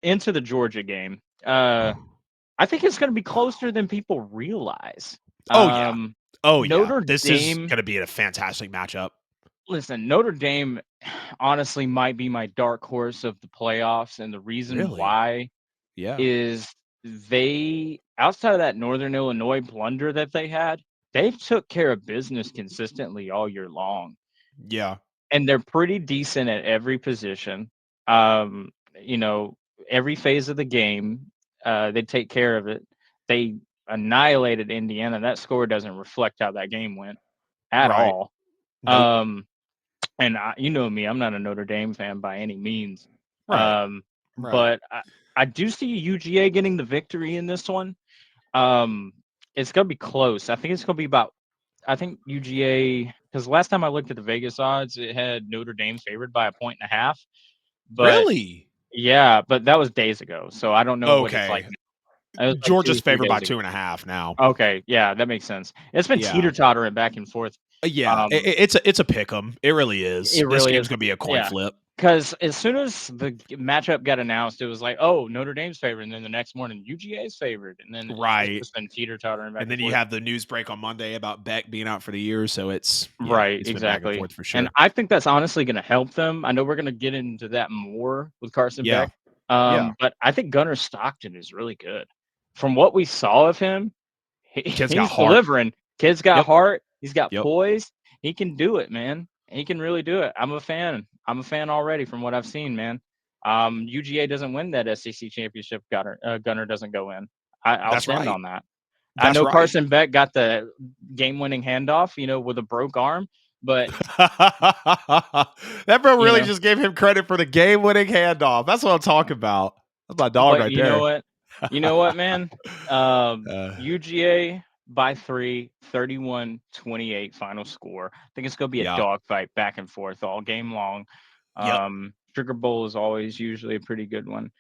into the Georgia game. I think it's going to be closer than people realize. Oh yeah. Oh yeah. Notre This is Dame, going to be a fantastic matchup. listen, Notre Dame honestly might be my dark horse of the playoffs. And the reason Really? why Yeah. is they, outside of that Northern Illinois blunder that they had, they've took care of business consistently all year long. Yeah. And they're pretty decent at every position. Um, you know, every phase of the game, they take care of it. They annihilated Indiana. That score doesn't reflect how that game went at Right. all. Nope. Um, and you know me, I'm not a Notre Dame fan by any means. Right. Right. But I do see UGA getting the victory in this one. Um, it's gonna be close. I think it's gonna be about. I think UGA, because last time I looked at the Vegas odds, it had Notre Dame favored by a point and a half. But Really? yeah, but that was days ago, so I don't know what it's like Okay. now. It was like two or Georgia's three favored by days ago. 2.5 now. Okay, yeah, that makes sense. It's been Yeah. teeter-tottering back and forth. Yeah. Um, It's a pick 'em. It really is. it This really game's is. going to be a coin Yeah. flip. Because as soon as the matchup got announced, it was like, oh, Notre Dame's favored, and then the next morning, UGA's favored, and then it's Right. just been teeter-tottering back And and then you forth. have the news break on Monday about Beck being out for the year. So Right, it's been back and exactly. forth for And sure. I think that's honestly gonna help them. I know we're gonna get into that more with Carson Yeah. Beck, Yeah. but I think Gunnar Stockton is really good. From what we saw of him, Kid's got he's heart. delivering. Kid's got Yep. heart. He's got Yep. poise. He can do it, man. He can really do it. I'm a fan. I'm a fan already from what I've seen, man. UGA doesn't win that SEC championship. Gunnar doesn't go in. I'll That's stand right. on that. I That's know right. Carson Beck got the game-winning handoff, with a broke arm, but That bro you really know, just gave him credit for the game winning handoff. That's what I'm talking about. That's my dog but right there. you know what, man? Uh, UGA by 3, 31-28 final score. I think it's gonna be a yeah. dogfight back and forth all game long. Yep. Sugar Bowl is always usually a pretty good one.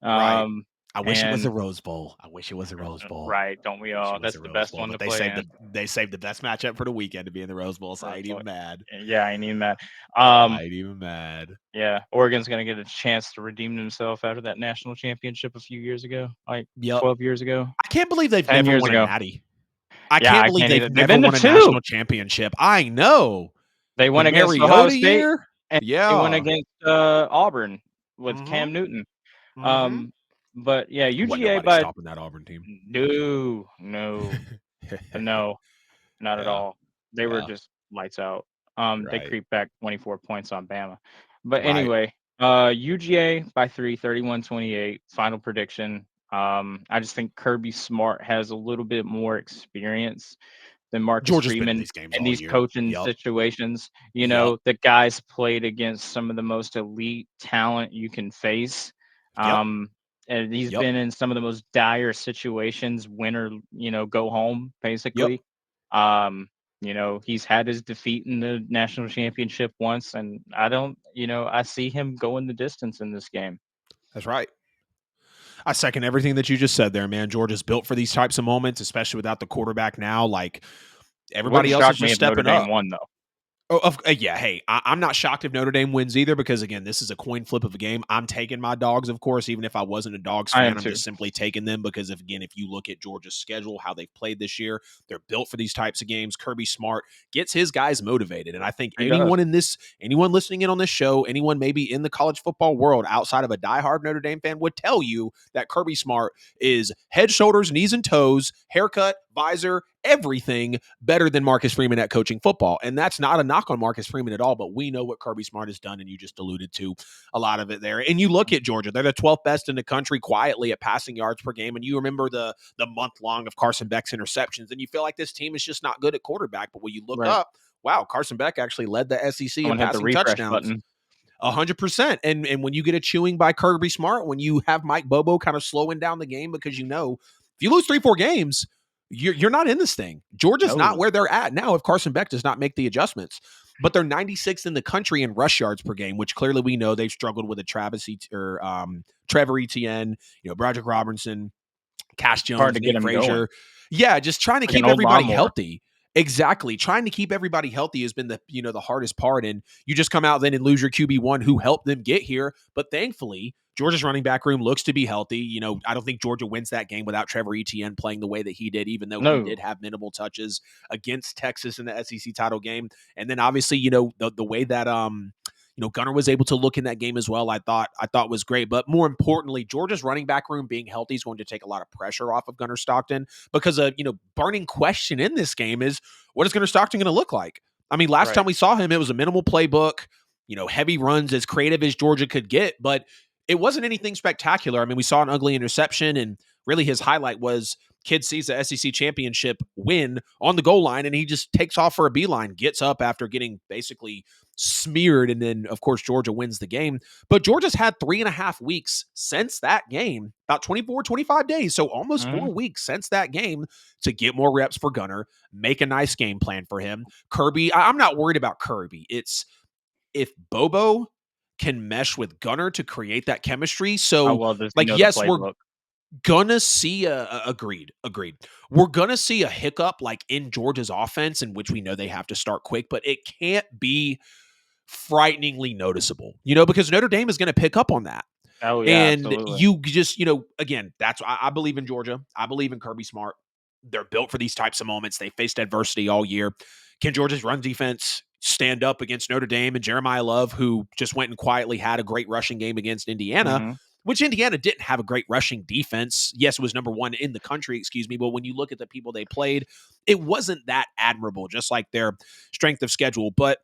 Right. Um, I wish it was a and Rose Bowl. I wish it was a Rose Bowl. right, don't we I wish all? it was That's a the Rose best Bowl, one to but play in. they saved the best matchup for the weekend to be in the Rose Bowl, so I ain't even mad. Yeah, I need that. I ain't even mad. Yeah, Oregon's gonna get a chance to redeem themselves after that national championship a few years ago, like Yep. 12 years ago, I can't believe they've 10 never years won a ago. natty. I Yeah, can't I believe can't they've either. They've never been to won a 2. national championship. I know. They The went against Ohio Mariota State, year? and they went Yeah. against, Auburn with Cam Mhm. Newton. Mhm. Um, but yeah, Wasn't UGA nobody by stopping that Auburn team. no, no, no, not at Yeah. all. They were Yeah. just lights out. They Right. creeped back 24 points on Bama. But Right. anyway, UGA by 3, 31-28. Final prediction. I just think Kirby Smart has a little bit more experience than Marcus Georgia's been in Freeman these games in all these year. coaching Yep. situations. Yep. The guys played against some of the most elite talent you can face. Yep. And he's Yep. been in some of the most dire situations, win or, go home, Yep. basically. He's had his defeat in the national championship once, and I see him going the distance in this game. That's right. I second everything that you just said there, man. Georgia's built for these types of moments, especially without the quarterback now. Like It wouldn't everybody else is shock me just if Notre stepping Dame up. won, though. Oh, yeah. Hey, I'm not shocked if Notre Dame wins either because, again, this is a coin flip of a game. I'm taking my dogs, of course, even if I wasn't a Dogs I fan. am I'm too. just simply taking them because, if you look at Georgia's schedule, how they've played this year, they're built for these types of games. Kirby Smart gets his guys motivated. And I think He does. anyone listening in on this show, anyone maybe in the college football world outside of a diehard Notre Dame fan would tell you that Kirby Smart is head, shoulders, knees, and toes, haircut, visor, everything better than Marcus Freeman at coaching football. And that's not a knock on Marcus Freeman at all, but we know what Kirby Smart has done, and you just alluded to a lot of it there. And you look at Georgia, they're the 12th best in the country quietly at passing yards per game, and you remember the month long of Carson Beck's interceptions, and you feel like this team is just not good at quarterback. But when you look Right. up, wow, Carson Beck actually led the SEC in Someone hit the passing refresh touchdowns. button. 100%. And when you get a chewing by Kirby Smart, when you have Mike Bobo kind of slowing down the game because if you lose 3-4 games, you're not in this thing. Georgia's not No. where they're at now if Carson Beck does not make the adjustments. But they're 96th in the country in rush yards per game, which clearly we know they've struggled with Trevor Etienne, Broderick Robinson, Cash Hard Jones, to get Nick him going. Frazier. Yeah, just trying to Like an keep old everybody lawnmower. healthy. Exactly. Trying to keep everybody healthy has been the hardest part. And you just come out then and lose your QB1 who helped them get here. But thankfully, Georgia's running back room looks to be healthy. I don't think Georgia wins that game without Trevor Etienne playing the way that he did, even though he did No, have minimal touches against Texas in the SEC title game. And then obviously, the way that Gunner was able to look in that game as well, I thought was great. But more importantly, Georgia's running back room being healthy is going to take a lot of pressure off of Gunner Stockton because a burning question in this game is what is Gunner Stockton going to look like? I mean, last time right. we saw him, it was a minimal playbook, heavy runs, as creative as Georgia could get, but it wasn't anything spectacular. I mean, we saw an ugly interception, and really his highlight was kid sees the SEC championship win on the goal line, and he just takes off for a beeline, gets up after getting basically smeared, and then, of course, Georgia wins the game. But Georgia's had 3.5 weeks since that game, about 24, 25 days, so almost Mhm. 4 weeks since that game to get more reps for Gunner, make a nice game plan for him. Kirby, I'm not worried about Kirby. It's if Bobo can mesh with Gunner to create that chemistry. How So, well does he like, know the yes, we're playbook? gonna see agreed. We're gonna see a hiccup like in Georgia's offense, in which we know they have to start quick, but it can't be frighteningly noticeable, because Notre Dame is going to pick up on that. Oh yeah, And absolutely. you just, again, that's I believe in Georgia. I believe in Kirby Smart. They're built for these types of moments. They faced adversity all year. Can Georgia's run defense stand up against Notre Dame and Jeremiah Love, who just went and quietly had a great rushing game against Indiana, Mhm. which Indiana didn't have a great rushing defense. Yes, it was number one in the country, excuse me. But when you look at the people they played, it wasn't that admirable, just like their strength of schedule. But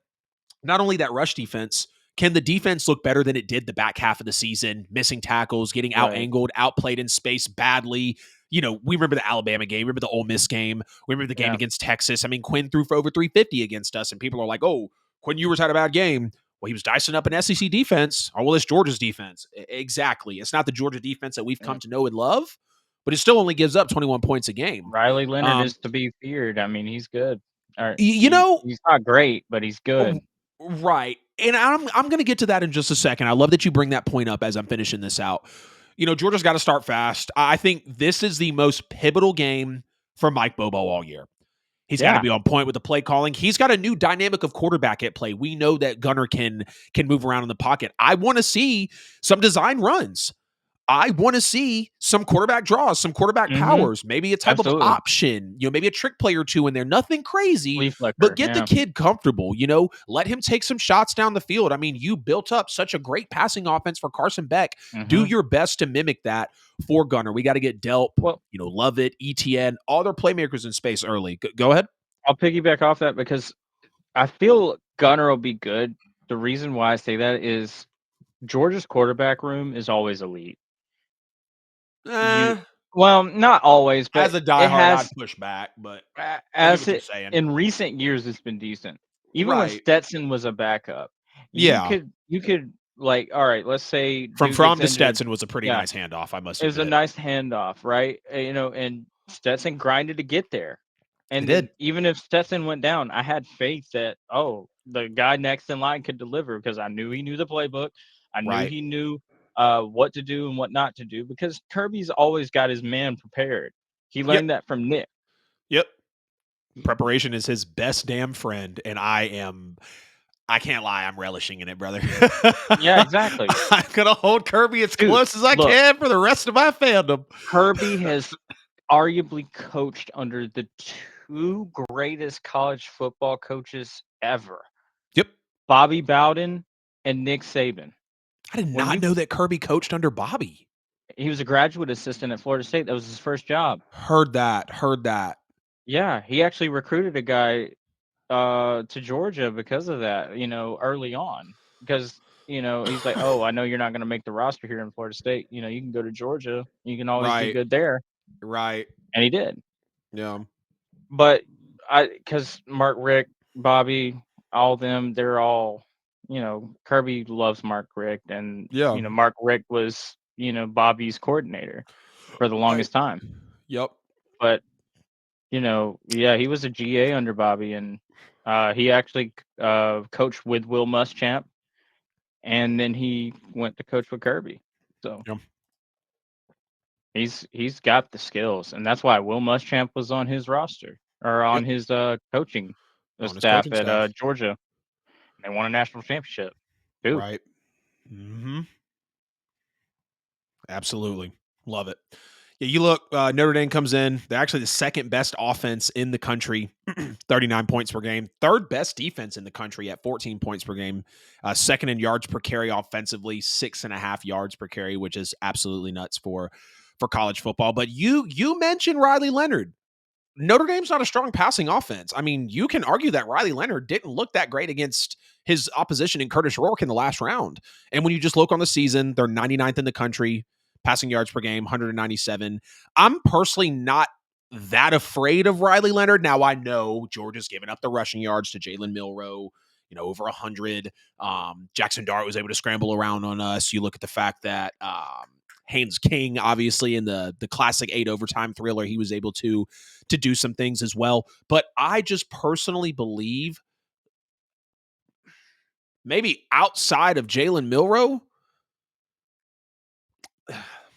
not only that rush defense, can the defense look better than it did the back half of the season, missing tackles, getting out Right. angled, outplayed in space badly? We remember the Alabama game, remember the Ole Miss game, we remember the game Yeah. against Texas. I mean, Quinn threw for over 350 against us, and people are like, oh, Quinn Ewers had a bad game. Well, he was dicing up an SEC defense. Oh, well, it's Georgia's defense. Exactly. It's not the Georgia defense that we've Yeah. come to know and love, but it still only gives up 21 points a game. Riley Leonard Um, is to be feared. I mean, he's good. Or you know, he's not great, but he's good. Right. And I'm going to get to that in just a second. I love that you bring that point up as I'm finishing this out. Georgia's got to start fast. I think this is the most pivotal game for Mike Bobo all year. He's got to Yeah. be on point with the play calling. He's got a new dynamic of quarterback at play. We know that Gunner can move around in the pocket. I want to see some design runs. I want to see some quarterback draws, some quarterback Mhm. powers, maybe a type of Absolutely. option, maybe a trick play or two in there. Nothing crazy, Flea but flicker. get the Yeah. kid comfortable, let him take some shots down the field. I mean, you built up such a great passing offense for Carson Beck. Do Mhm. your best to mimic that for Gunner. We got to get Delp, Well, Lovett, ETN, all their playmakers in space early. Go ahead. I'll piggyback off that because I feel Gunner will be good. The reason why I say that is Georgia's quarterback room is always elite. You Eh, well, not always, but as a it diehard, has I'd push back, but I get as what you're it saying. in recent years it's been decent. Even when Right. Stetson was a backup, Yeah. you could like all right, let's say From dude gets Fromm to injured. Stetson was a pretty Yeah, nice handoff, I must it was a admit. nice handoff, right? And Stetson grinded to get there. It And did. then even if Stetson went down, I had faith that the guy next in line could deliver because I knew he knew the playbook. I knew Right. he knew what to do and what not to do because Kirby's always got his man prepared. He Yep. learned that from Nick. Yep. Preparation is his best damn friend, and I can't lie, I'm relishing in it, brother. Yeah, exactly. I'm gonna hold Kirby as Dude, close as I look, can for the rest of my fandom. Kirby has arguably coached under the two greatest college football coaches ever, Yep. Bobby Bowden and Nick Saban. I did When not you know that Kirby coached under Bobby. He was a graduate assistant at Florida State. That was his first job. Heard that. Heard that. Yeah, he actually recruited a guy to Georgia because of that, early on. Because, he's like, "Oh, I know you're not going to make the roster here in Florida State. You can go to Georgia. You can always do Right. good there." Right. And he did. Yeah. But cuz Mark Richt, Bobby, all them, they're all, Kirby loves Mark Richt and, Yeah. Mark Richt was, Bobby's coordinator for the Right. longest time. Yep. But yeah, he was a GA under Bobby, and he actually coached with Will Muschamp, and then he went to coach with Kirby. So Yep. he's got the skills, and that's why Will Muschamp was on his roster. or Yep. on his coaching On his staff coaching at staff. Georgia. They won a national championship too. Right. Mm-hmm. Absolutely. Love it. Yeah, you look, Notre Dame comes in. They're actually the second best offense in the country, 39 points per game. Third best defense in the country at 14 points per game. Second in yards per carry offensively, 6.5 yards per carry, which is absolutely nuts for college football. But you mentioned Riley Leonard. Notre Dame's not a strong passing offense. I mean, you can argue that Riley Leonard didn't look that great against his opposition in Curtis Rourke in the last round. And when you just look on the season, they're 99th in the country, passing yards per game, 197. I'm personally not that afraid of Riley Leonard. Now, I know Georgia's given up the rushing yards to Jalen Milroe, over 100. Jackson Dart was able to scramble around on us. You look at the fact that Haynes King, obviously, in the classic 8 overtime thriller, he was able to do some things as well. But I just personally believe maybe outside of Jalen Milroe,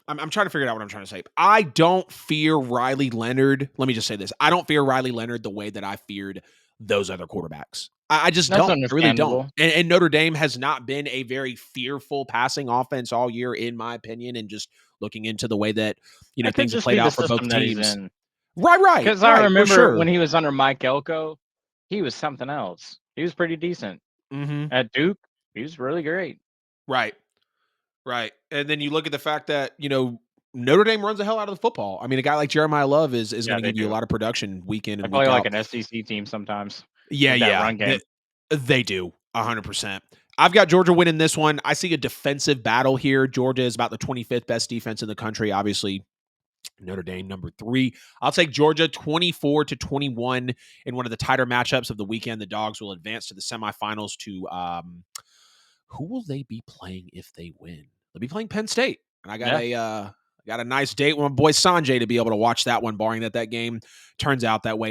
I'm trying to figure out what I'm trying to say. I don't fear Riley Leonard. Let me just say this. I don't fear Riley Leonard the way that I feared those other quarterbacks. I just That's don't. I really don't. understandable. And Notre Dame has not been a very fearful passing offense all year, in my opinion, and just looking into the way that, It could things have just played be the out for both system that he's teams. in. Because I Right, for remember when sure. he was under Mike Elko, he was something else. He was pretty decent. Mm-hmm. At Duke, he was really great. Right. Right. And then you look at the fact that, Notre Dame runs the hell out of the football. I mean, a guy like Jeremiah Love is Yeah, going to they give you a do. lot of production week in They and play week like out. an SEC team sometimes Yeah, with that yeah. run game. They do. 100%. I've got Georgia winning this one. I see a defensive battle here. Georgia is about the 25th best defense in the country. Obviously, Notre Dame number 3. I'll take Georgia 24-21 in one of the tighter matchups of the weekend. The Dogs will advance to the semifinals to who will they be playing if they win? They'll be playing Penn State. And I got a nice date with my boy Sanjay to be able to watch that one, barring that game turns out that way.